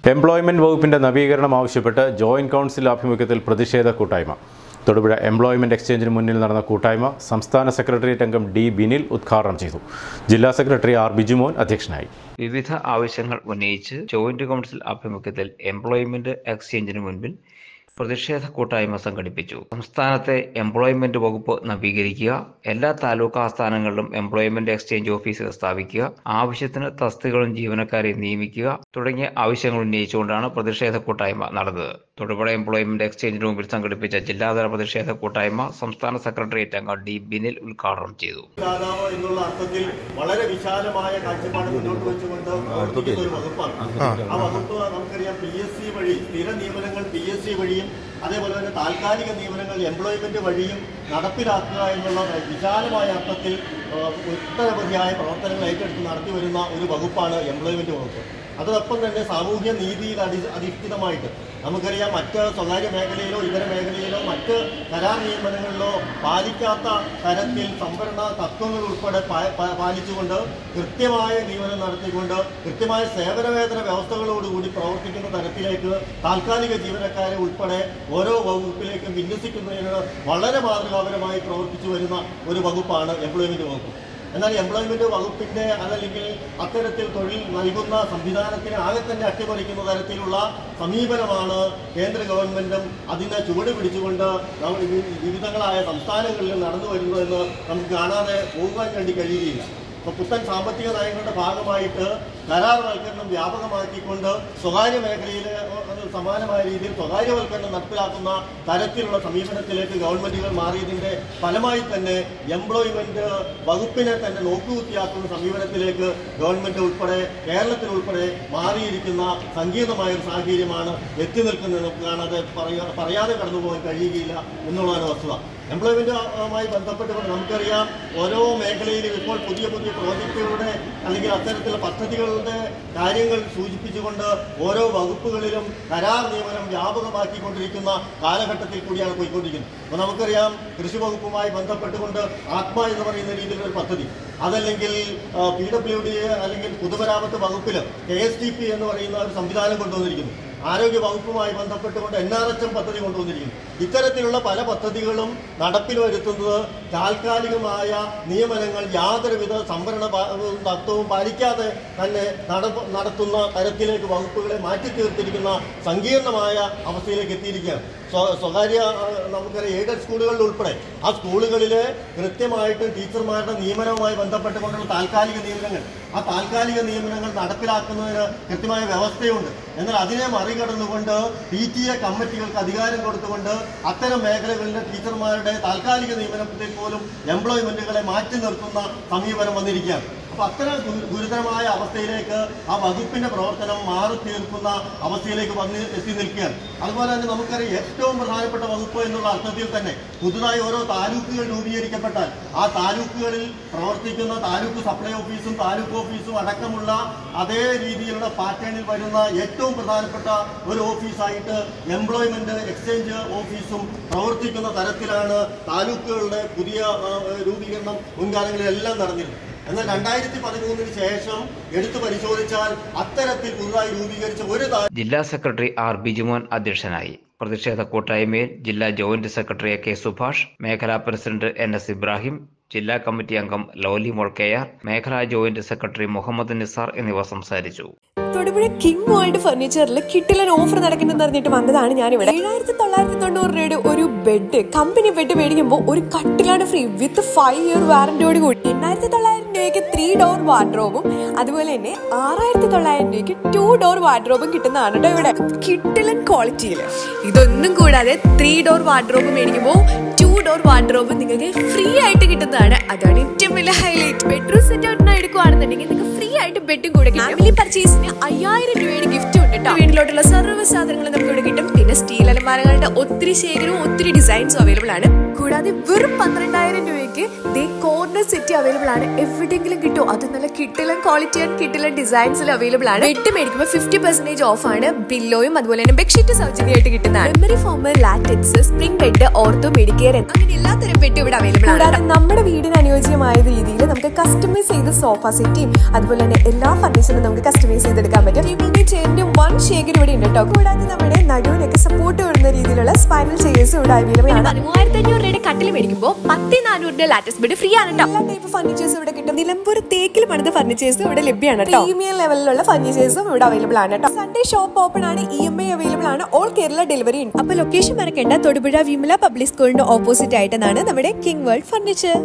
Employment വകുപ്പിന്റെ നവീകരണം ആവശ്യപ്പെട്ട് ജോയിന്റ് കൗൺസിൽ ആഭിമുഖ്യത്തിൽ പ്രതിഷേധ കൂട്ടായ്മ. തൊടുപുഴ എംപ്ലോയ്മെന്റ് എക്സ്ചേഞ്ചിന് മുന്നിൽ നടന്ന കൂട്ടായ്മ സംസ്ഥാന സെക്രട്ടേറിയറ്റ് അംഗം ഡി ബിനിൽ ഉദ്ഘാടനം ചെയ്തു. ജില്ലാ സെക്രട്ടറി ആർ ബിജുമോൻ അധ്യക്ഷനായി. വിവിധ ആവശ്യങ്ങൾ ഉന്നയിച്ച് ജോയിന്റ് കൗൺസിൽ ആഭിമുഖ്യത്തിൽ എംപ്ലോയ്മെന്റ് എക്സ്ചേഞ്ചിന് മുൻപിൽ പ്രതിഷേധ കൂട്ടായ്മ സംഘടിപ്പിച്ചു. സംസ്ഥാനത്തെ എംപ്ലോയ്മെന്റ് വകുപ്പ് നവീകരിക്കുക, എല്ലാ താലൂക്ക് ആസ്ഥാനങ്ങളിലും എംപ്ലോയ്മെന്റ് എക്സ്ചേഞ്ച് ഓഫീസുകൾ സ്ഥാപിക്കുക, ആവശ്യത്തിന് തസ്തികകളും ജീവനക്കാരെ നിയമിക്കുക തുടങ്ങിയ ആവശ്യങ്ങൾ ഉന്നയിച്ചുകൊണ്ടാണ് പ്രതിഷേധ കൂട്ടായ്മ നടന്നത്. തൊടുപുഴ എംപ്ലോയ്മെന്റ് എക്സ്ചേഞ്ചിന് മുമ്പിൽ സംഘടിപ്പിച്ച ജില്ലാതല പ്രതിഷേധ കൂട്ടായ്മ സംസ്ഥാന സെക്രട്ടേറിയറ്റ് അംഗം ഡി ബിനിൽ ഉദ്ഘാടനം ചെയ്തു. വളരെ വിശാലമായ കാഴ്ചപ്പാട് മുന്നോട്ട് വെച്ചുകൊണ്ട് ഒരു വകുപ്പാണ്. ആ വകുപ്പ് നമുക്കറിയാം, PSC വഴി സ്ഥിര നിയമനങ്ങൾ PSC വഴിയും അതേപോലെ തന്നെ താൽക്കാലിക നിയമനങ്ങൾ എംപ്ലോയ്മെന്റ് വഴിയും നടപ്പിലാക്കുക എന്നുള്ള വിശാലമായ അർത്ഥത്തിൽ ഒട്ടനവധിയായ പ്രവർത്തനങ്ങൾ ഏറ്റെടുത്ത് നടത്തി വരുന്ന ഒരു വകുപ്പാണ് എംപ്ലോയ്മെന്റ് വകുപ്പ്. അതോടൊപ്പം തന്നെ സാമൂഹ്യ നീതിയിൽ അധിഷ്ഠിതമായിട്ട് നമുക്കറിയാം, മറ്റ് സ്വകാര്യ മേഖലയിലോ ഇതര മേഖലയിലോ മറ്റ് കരാർ നിയമനങ്ങളിലോ പാലിക്കാത്ത തരത്തിൽ സംവരണ തത്വങ്ങൾ ഉൾപ്പെടെ പാലിച്ചുകൊണ്ട് കൃത്യമായ നിയമനം നടത്തിക്കൊണ്ട് കൃത്യമായ സേവനവേതന വ്യവസ്ഥകളോടുകൂടി പ്രവർത്തിക്കുന്ന തരത്തിലേക്ക് താൽക്കാലിക ജീവനക്കാരെ ഉൾപ്പെടെ ഓരോ വകുപ്പിലേക്കും വിന്യസിക്കുന്നതിന് വളരെ മാതൃകാപരമായി പ്രവർത്തിച്ചു വരുന്ന ഒരു വകുപ്പാണ് എംപ്ലോയ്മെന്റ് വകുപ്പ്. എന്നാൽ എംപ്ലോയ്മെന്റ് വകുപ്പിന്റെ അതല്ലെങ്കിൽ അത്തരത്തിൽ തൊഴിൽ നൽകുന്ന സംവിധാനത്തിന് ആകെ തന്നെ അട്ടിമറിക്കുന്ന തരത്തിലുള്ള സമീപനമാണ് കേന്ദ്ര ഗവൺമെന്റും അതിനെ ചുവട് പിടിച്ചുകൊണ്ട് നമ്മൾ വിവിധങ്ങളായ സംസ്ഥാനങ്ങളിൽ നടന്നു വരുന്നതെന്ന് നമുക്ക് കാണാതെ പോകാൻ വേണ്ടി കഴിയുകയില്ല. അപ്പോൾ പുത്തൻ സാമ്പത്തിക നയങ്ങളുടെ ഭാഗമായിട്ട് കരാർവൽക്കരണം വ്യാപകമാക്കിക്കൊണ്ട് സ്വകാര്യ മേഖലയിലെ സമാനമായ രീതിയിൽ സ്വകാര്യവൽക്കരണം നടപ്പിലാക്കുന്ന തരത്തിലുള്ള സമീപനത്തിലേക്ക് ഗവൺമെന്റുകൾ മാറിയതിൻ്റെ ഫലമായി തന്നെ എംപ്ലോയ്മെന്റ് വകുപ്പിനെ തന്നെ നോക്കുകുത്തിയാക്കുന്ന സമീപനത്തിലേക്ക് ഗവൺമെന്റ് ഉൾപ്പെടെ കേരളത്തിലുൾപ്പെടെ മാറിയിരിക്കുന്ന സങ്കീർണമായ ഒരു സാഹചര്യമാണ് എത്തി നിൽക്കുന്നത്. നമുക്ക് കാണാതെ പറയാതെ കടന്നുപോകാൻ കഴിയുകയില്ല എന്നുള്ളതാണ് വസ്തുത. എംപ്ലോയ്മെന്റുമായി ബന്ധപ്പെട്ടുകൊണ്ട് നമുക്കറിയാം, ഓരോ മേഖലയിലും ഇപ്പോൾ പുതിയ പ്രോജക്റ്റുകളുടെ അല്ലെങ്കിൽ അത്തരത്തിലുള്ള പദ്ധതികളുടെ കാര്യങ്ങൾ സൂചിപ്പിച്ചുകൊണ്ട് ഓരോ വകുപ്പുകളിലും കരാർ നിയമനം വ്യാപകമാക്കിക്കൊണ്ടിരിക്കുന്ന കാലഘട്ടത്തിൽ കൂടിയാണ് പോയിക്കൊണ്ടിരിക്കുന്നത്. അപ്പോൾ നമുക്കറിയാം, കൃഷി വകുപ്പുമായി ബന്ധപ്പെട്ടുകൊണ്ട് ആത്മ എന്ന് പറയുന്ന രീതിയിലൊരു പദ്ധതി, അതല്ലെങ്കിൽ PWD അല്ലെങ്കിൽ പൊതുമരാമത്ത് വകുപ്പിൽ KSTP എന്ന് പറയുന്ന ഒരു സംവിധാനം കൊണ്ടുവന്നിരിക്കുന്നു. ആരോഗ്യ വകുപ്പുമായി ബന്ധപ്പെട്ടുകൊണ്ട് NRHM പദ്ധതി കൊണ്ടുവന്നിരിക്കുന്നു. ഇത്തരത്തിലുള്ള പല പദ്ധതികളും നടപ്പിൽ വരുത്തുന്നത് താൽക്കാലികമായ നിയമനങ്ങൾ യാതൊരുവിധ സംവരണ തത്വവും പാലിക്കാതെ തന്നെ നടത്തുന്ന തരത്തിലേക്ക് വകുപ്പുകളെ മാറ്റിത്തീർത്തിരിക്കുന്ന സങ്കീർണമായ അവസ്ഥയിലേക്ക് എത്തിയിരിക്കുകയാണ്. സ്വകാര്യ നമുക്കറിയാം, എയ്ഡഡ് സ്കൂളുകളിൽ ഉൾപ്പെടെ ആ സ്കൂളുകളിലെ കൃത്യമായിട്ട് ടീച്ചർമാരുടെ നിയമനവുമായി ബന്ധപ്പെട്ടുകൊണ്ടുള്ള താൽക്കാലിക നിയമനങ്ങൾ, ആ താൽക്കാലിക നിയമനങ്ങൾ നടപ്പിലാക്കുന്നതിന് കൃത്യമായ വ്യവസ്ഥയുണ്ട്. എന്നാൽ അതിനെ മറികടന്നുകൊണ്ട് PTA കമ്മിറ്റികൾക്ക് അധികാരം കൊടുത്തുകൊണ്ട് അത്തരം മേഖലകളിലെ ടീച്ചർമാരുടെ താൽക്കാലിക നിയമനത്തിൽ പോലും എംപ്ലോയ്മെന്റുകളെ മാറ്റി നിർത്തുന്ന സമീപനം വന്നിരിക്കുകയാണ്. അപ്പോൾ അത്തരം ഗുരുതരമായ അവസ്ഥയിലേക്ക് ആ വകുപ്പിന്റെ പ്രവർത്തനം മാറി തീർക്കുന്ന അവസ്ഥയിലേക്ക് എത്തി നിൽക്കുകയാണ്. അതുപോലെ തന്നെ നമുക്കറിയാം, ഏറ്റവും പ്രധാനപ്പെട്ട വകുപ്പ് എന്നുള്ള അർത്ഥത്തിൽ തന്നെ പുതുതായി ഓരോ താലൂക്കുകൾ രൂപീകരിക്കപ്പെട്ടാൽ ആ താലൂക്കുകളിൽ പ്രവർത്തിക്കുന്ന താലൂക്ക് സപ്ലൈ ഓഫീസും താലൂക്ക് ഓഫീസും അടക്കമുള്ള അതേ രീതിയിലുള്ള പാറ്റേണിൽ വരുന്ന ഏറ്റവും പ്രധാനപ്പെട്ട ഒരു ഓഫീസായിട്ട് എംപ്ലോയ്മെന്റ് എക്സ്ചേഞ്ച് ഓഫീസും പ്രവർത്തിക്കുന്ന തരത്തിലാണ് താലൂക്കുകളുടെ പുതിയ രൂപീകരണം മുൻകാലങ്ങളിലെല്ലാം നടന്നിരുന്നത്. എന്നാൽ 2013 ശേഷം എടുത്തു പരിശോധിച്ചാൽ അത്തരത്തിൽ പുതുതായി രൂപീകരിച്ച ഒരു ജില്ലാ സെക്രട്ടറി ആർ ബിജുമോൻ അധ്യക്ഷനായി. പ്രതിഷേധ കൂട്ടായ്മയിൽ ജില്ലാ ജോയിന്റ് സെക്രട്ടറി കെ സുഭാഷ്, മേഖലാ പ്രസിഡന്റ് NS ഇബ്രാഹിം, ജില്ലാ കമ്മിറ്റി അംഗം ലോലി മോൾക്കെയാർ, മേഖലാ ജോയിന്റ് സെക്രട്ടറി മുഹമ്മദ് നിസാർ എന്നിവർ സംസാരിച്ചു. തൊടുപുഴ കിങ് വേൾഡ് ഫർണിച്ചറിൽ കിട്ടിലൻ ഓഫർ നടക്കുന്നെന്ന് അറിഞ്ഞിട്ട് വന്നതാണ് ഞാനിവിടെ. 7,990 രൂപയുടെ ഒരു ബെഡ്, കമ്പനി ബെഡ് മേടിക്കുമ്പോൾ ഒരു കട്ടിലാണ് ഫ്രീ വിത്ത് 5 ഇയർ വാറന്റിയോട് കൂടി. 8,900 രൂപയ്ക്ക് 3 ഡോർ വാർഡ്രോബും അതുപോലെ തന്നെ 6,900 രൂപയ്ക്ക് 2 ഡോർ വാർഡ്രോബും കിട്ടുന്നതാണ് കേട്ടോ ഇവിടെ. കിട്ടിലൻ ക്വാളിറ്റിയിൽ ഇതൊന്നും കൂടാതെ 3 ഡോർ വാർഡ്രോബ് മേടിക്കുമ്പോൾ 2 ഡോർ വാർഡ്രോബ് നിങ്ങൾക്ക് ഫ്രീ ആയിട്ട് കിട്ടുന്നതാണ്. അതാണ് ഏറ്റവും വലിയ ഹൈലൈറ്റ്. ബെഡ്റൂം സെറ്റ് ഔട്ടിന് എടുക്കുകയാണെന്നുണ്ടെങ്കിൽ നിങ്ങൾക്ക് ഫ്രീ ആയിട്ട് ബെഡും കൂടെ കിട്ടും. ഫാമിലി പർച്ചേസിന് 5,000 രൂപയുടെ ഗിഫ്റ്റ് ഉണ്ട് കേട്ടോ. വീട്ടിലോട്ടുള്ള സർവ്വ സാധനങ്ങളും നമുക്ക് ഇവിടെ കിട്ടും. പിന്നെ സ്റ്റീൽ അലമാരകളുടെ ഒത്തിരി ശേഖരവും ഒത്തിരി ഡിസൈൻസും അവൈലബിൾ ആണ്. കൂടാതെ വെറും 12,000 രൂപയ്ക്ക് കോർണർ സെറ്റ് അവൈലബിൾ ആണ്. എവിടെയെങ്കിലും കിട്ടും. അത് നല്ല കിട്ടിലൻ ക്വാളിറ്റി ആൻഡ് കിട്ടിലൻ ഡിസൈൻസിൽ അവൈലബിൾ ആണ്. ബെഡ് മേടിക്കുമ്പോൾ 50% ഓഫ് ആണ്. ബില്ലോയും അതുപോലെ തന്നെ ബെഡ്ഷീറ്റ് സൗജന്യമായിട്ട് കിട്ടുന്നതാണ്. Memory form, latex, spring bed, ortho, Medicare അങ്ങനെ എല്ലാത്തരം ബെഡ് ഇവിടെ അവൈലബിൾ ആണ്. കൂടാതെ നമ്മുടെ വീടിന് അനുയോജ്യമായ രീതിയിൽ നമുക്ക് കസ്റ്റമൈസ് ചെയ്ത് സോഫ സെറ്റും അതുപോലെ തന്നെ എല്ലാ ഫർണിച്ചറും നമുക്ക് കസ്റ്റമൈസ് ചെയ്തെടുക്കാൻ പറ്റും. ചെയറിന്റെ വൺ ശേഖരം ഇവിടെ ഉണ്ട് കേട്ടോ. കൂടാതെ നമ്മുടെ നടുവിനൊക്കെ സപ്പോർട്ട് വരുന്ന രീതിയിലുള്ള സ്പൈനൽ ചെയേഴ്സും ഇവിടെ അവൈലബിൾ ആണ്. 3500 രൂപയുടെ കട്ടിൽ മേടിക്കുമ്പോൾ 10400 ലാറ്റസ്റ്റ് ബെഡ് ഫ്രീ ആണ് കേട്ടോ. എല്ലാ ടൈപ്പ് ഫർണിച്ചേഴ്സും ഇവിടെ കിട്ടും. നിലമ്പൂർ തേക്കിൽ പണിത ഫർണിച്ചേഴ്സും ഇവിടെ ലഭ്യമാണ് കേട്ടോ. പ്രീമിയം ലെവലിലുള്ള ഫർണിച്ചേഴ്സും ഇവിടെ അവൈലബിൾ ആണ് കേട്ടോ. സൺഡേ ഷോപ്പ് ഓപ്പൺ ആണ്. EMI അവൈലബിൾ ആണ്. ഓൾ കേരള ഡെലിവറി ഉണ്ട്. അപ്പൊ ലൊക്കേഷൻ മറക്കേണ്ട, തൊടുപുഴ വിമല പബ്ലിക് സ്കൂളിന് ഓപ്പോസിറ്റ് ആയിട്ടാണ് നമ്മുടെ കിങ് വേൾഡ് ഫർണിച്ചർ.